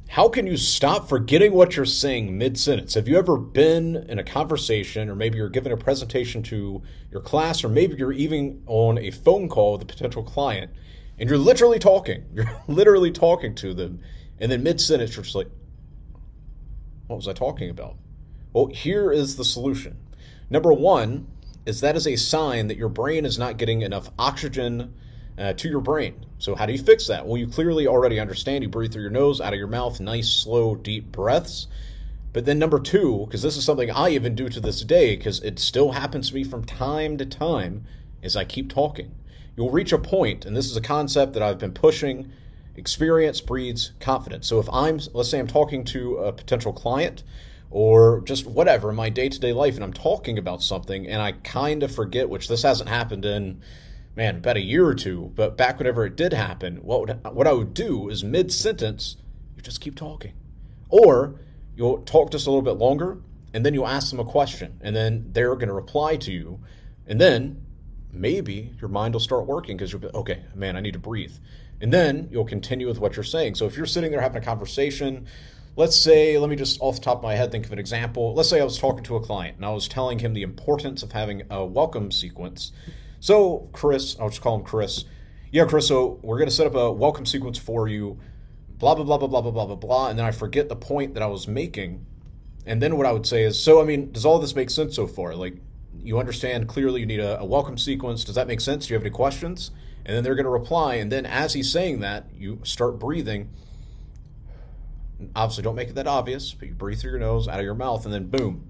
How can you stop forgetting what you're saying mid-sentence? Have you ever been in a conversation, or maybe you're giving a presentation to your class, or maybe you're even on a phone call with a potential client, and you're literally talking. You're literally talking to them, and then mid-sentence you're just like, what was I talking about? Well, here is the solution. Number one is that is a sign that your brain is not getting enough oxygen to your brain. So how do you fix that? Well, you clearly already understand. You breathe through your nose, out of your mouth, nice, slow, deep breaths. But then number two, because this is something I even do to this day, because it still happens to me from time to time, is I keep talking. You'll reach a point, and this is a concept that I've been pushing, experience breeds confidence. So if let's say I'm talking to a potential client, or just whatever in my day-to-day life, and I'm talking about something, and I kind of forget, which this hasn't happened in about a year or two, but back whenever it did happen, what I would do is mid-sentence, you just keep talking. Or you'll talk just a little bit longer, and then you'll ask them a question, and then they're going to reply to you, and then maybe your mind will start working because you'll be, okay, man, I need to breathe. And then you'll continue with what you're saying. So if you're sitting there having a conversation, let's say, let me just off the top of my head think of an example. Let's say I was talking to a client, and I was telling him the importance of having a welcome sequence. So Chris, I'll just call him Chris. Yeah, Chris, so we're going to set up a welcome sequence for you, blah, blah, blah, blah, blah, blah, blah, blah, blah. And then I forget the point that I was making. And then what I would say is, so, I mean, does all this make sense so far? Like, you understand clearly you need a welcome sequence. Does that make sense? Do you have any questions? And then they're going to reply. And then as he's saying that, you start breathing. Obviously, don't make it that obvious, but you breathe through your nose, out of your mouth, and then boom.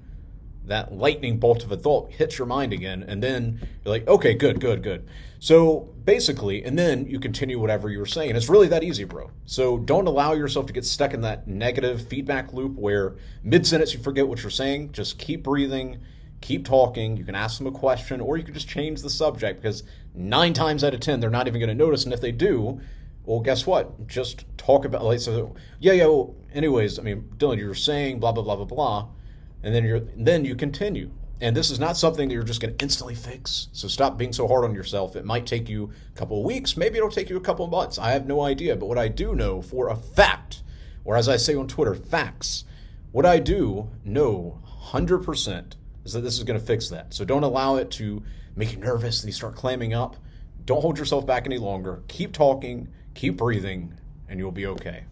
That lightning bolt of a thought hits your mind again, and then you're like, okay, good. So basically, and then you continue whatever you were saying. It's really that easy, bro. So don't allow yourself to get stuck in that negative feedback loop where mid-sentence you forget what you're saying. Just keep breathing, keep talking. You can ask them a question, or you can just change the subject, because 9 times out of 10, they're not even going to notice, and if they do, well, guess what? Just talk about, like, so, well, anyways, I mean, Dylan, you were saying blah, blah, blah, blah, blah. And then you continue. And this is not something that you're just going to instantly fix. So stop being so hard on yourself. It might take you a couple of weeks. Maybe it'll take you a couple of months. I have no idea. But what I do know for a fact, or as I say on Twitter, facts, what I do know 100% is that this is going to fix that. So don't allow it to make you nervous and you start clamming up. Don't hold yourself back any longer. Keep talking, keep breathing, and you'll be okay.